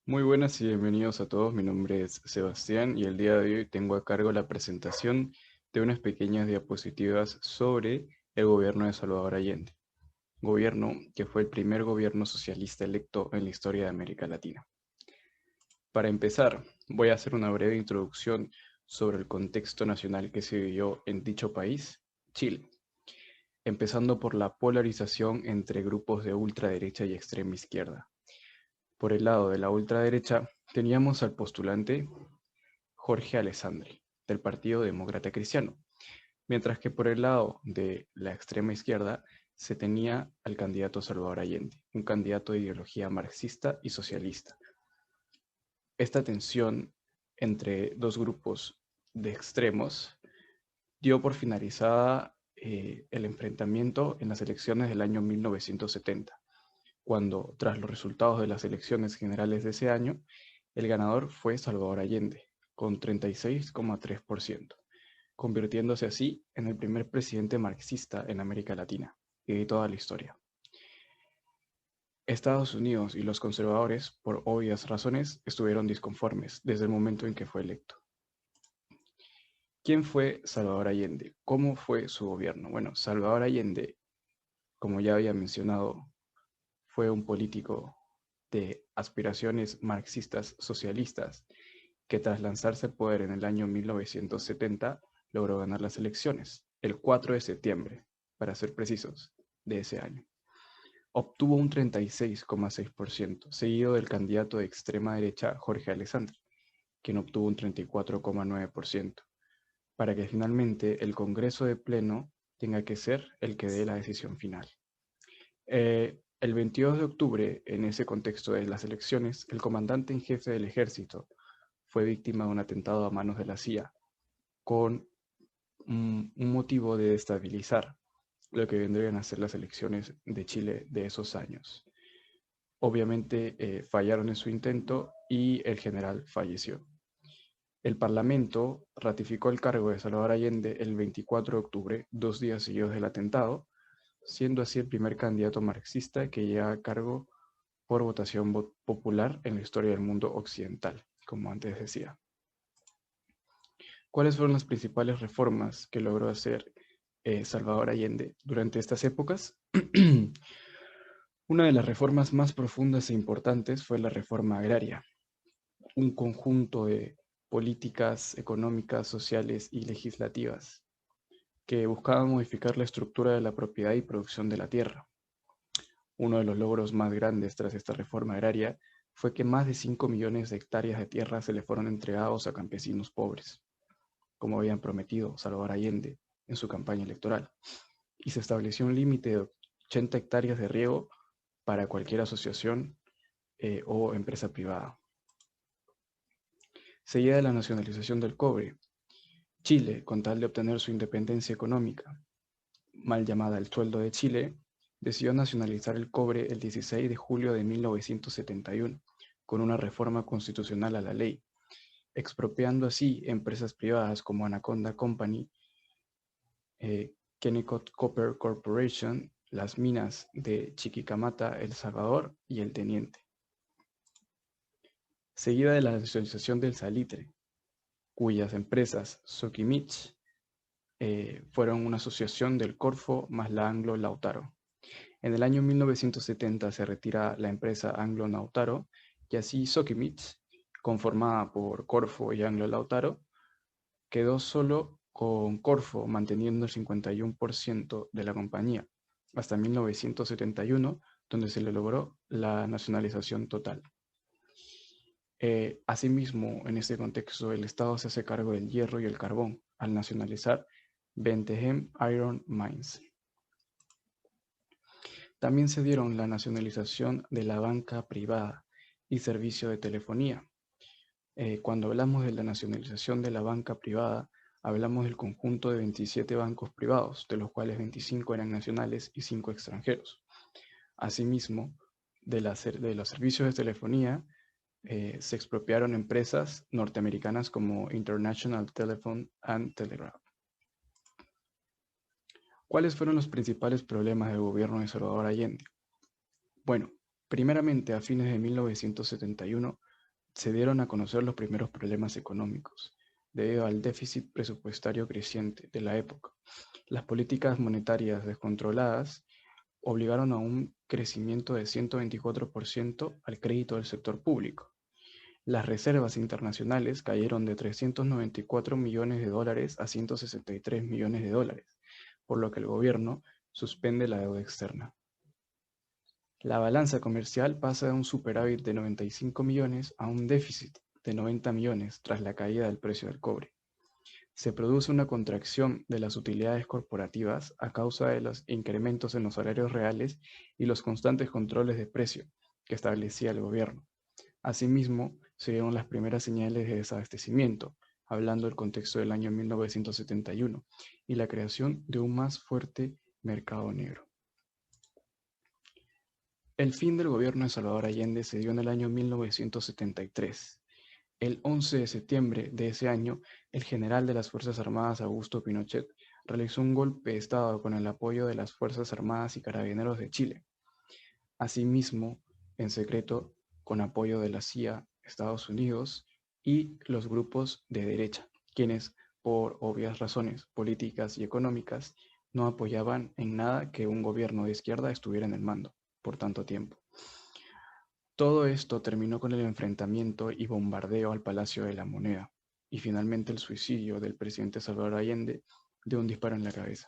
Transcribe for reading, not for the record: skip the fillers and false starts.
Muy buenas y bienvenidos a todos. Mi nombre es Sebastián y el día de hoy tengo a cargo la presentación de unas pequeñas diapositivas sobre el gobierno de Salvador Allende, gobierno que fue el primer gobierno socialista electo en la historia de América Latina. Para empezar, voy a hacer una breve introducción sobre el contexto nacional que se vivió en dicho país, Chile, empezando por la polarización entre grupos de ultraderecha y extrema izquierda. Por el lado de la ultraderecha teníamos al postulante Jorge Alessandri, del Partido Demócrata Cristiano, mientras que por el lado de la extrema izquierda se tenía al candidato Salvador Allende, un candidato de ideología marxista y socialista. Esta tensión entre dos grupos de extremos dio por finalizada el enfrentamiento en las elecciones del año 1970, cuando, tras los resultados de las elecciones generales de ese año, el ganador fue Salvador Allende, con 36,3%, convirtiéndose así en el primer presidente marxista en América Latina y de toda la historia. Estados Unidos y los conservadores, por obvias razones, estuvieron disconformes desde el momento en que fue electo. ¿Quién fue Salvador Allende? ¿Cómo fue su gobierno? Bueno, Salvador Allende, como ya había mencionado, fue un político de aspiraciones marxistas socialistas que tras lanzarse al poder en el año 1970 logró ganar las elecciones, el 4 de septiembre, para ser precisos, de ese año. Obtuvo un 36,6%, seguido del candidato de extrema derecha Jorge Alessandri, quien obtuvo un 34,9%, para que finalmente el Congreso de Pleno tenga que ser el que dé la decisión final. El 22 de octubre, en ese contexto de las elecciones, el comandante en jefe del ejército fue víctima de un atentado a manos de la CIA, con un motivo de destabilizar lo que vendrían a ser las elecciones de Chile de esos años. Obviamente fallaron en su intento y el general falleció. El Parlamento ratificó el cargo de Salvador Allende el 24 de octubre, 2 días seguidos del atentado, siendo así el primer candidato marxista que llega a cargo por votación popular en la historia del mundo occidental, como antes decía. ¿Cuáles fueron las principales reformas que logró hacer Salvador Allende durante estas épocas? Una de las reformas más profundas e importantes fue la reforma agraria, un conjunto de políticas económicas, sociales y legislativas que buscaban modificar la estructura de la propiedad y producción de la tierra. Uno de los logros más grandes tras esta reforma agraria fue que más de 5 millones de hectáreas de tierra se le fueron entregados a campesinos pobres, como habían prometido Salvador Allende en su campaña electoral, y se estableció un límite de 80 hectáreas de riego para cualquier asociación o empresa privada. Seguida de la nacionalización del cobre, Chile, con tal de obtener su independencia económica, mal llamada el sueldo de Chile, decidió nacionalizar el cobre el 16 de julio de 1971, con una reforma constitucional a la ley, expropiando así empresas privadas como Anaconda Company, Kennecott Copper Corporation, las minas de Chiquicamata, El Salvador y El Teniente. Seguida de la nacionalización del salitre, cuyas empresas Sokimich fueron una asociación del Corfo más la Anglo Lautaro. En el año 1970 se retira la empresa Anglo Lautaro y así Sokimich, conformada por Corfo y Anglo Lautaro, quedó solo con Corfo manteniendo el 51% de la compañía, hasta 1971, donde se le logró la nacionalización total. Asimismo, en este contexto, el Estado se hace cargo del hierro y el carbón, al nacionalizar Bentehem Iron Mines. También se dieron la nacionalización de la banca privada y servicio de telefonía. Cuando hablamos de la nacionalización de la banca privada, hablamos del conjunto de 27 bancos privados, de los cuales 25 eran nacionales y 5 extranjeros. Asimismo, de los servicios de telefonía, se expropiaron empresas norteamericanas como International Telephone and Telegraph. ¿Cuáles fueron los principales problemas del gobierno de Salvador Allende? Bueno, primeramente a fines de 1971 se dieron a conocer los primeros problemas económicos, debido al déficit presupuestario creciente de la época. Las políticas monetarias descontroladas obligaron a un crecimiento de 124% al crédito del sector público. Las reservas internacionales cayeron de 394 millones de dólares a 163 millones de dólares, por lo que el gobierno suspende la deuda externa. La balanza comercial pasa de un superávit de 95 millones a un déficit de 90 millones tras la caída del precio del cobre. Se produce una contracción de las utilidades corporativas a causa de los incrementos en los salarios reales y los constantes controles de precio que establecía el gobierno. Asimismo, se dieron las primeras señales de desabastecimiento, hablando del contexto del año 1971, y la creación de un más fuerte mercado negro. El fin del gobierno de Salvador Allende se dio en el año 1973. El 11 de septiembre de ese año, el general de las Fuerzas Armadas, Augusto Pinochet, realizó un golpe de Estado con el apoyo de las Fuerzas Armadas y Carabineros de Chile. Asimismo, en secreto, con apoyo de la CIA, Estados Unidos y los grupos de derecha, quienes, por obvias razones políticas y económicas, no apoyaban en nada que un gobierno de izquierda estuviera en el mando por tanto tiempo. Todo esto terminó con el enfrentamiento y bombardeo al Palacio de la Moneda y finalmente el suicidio del presidente Salvador Allende de un disparo en la cabeza.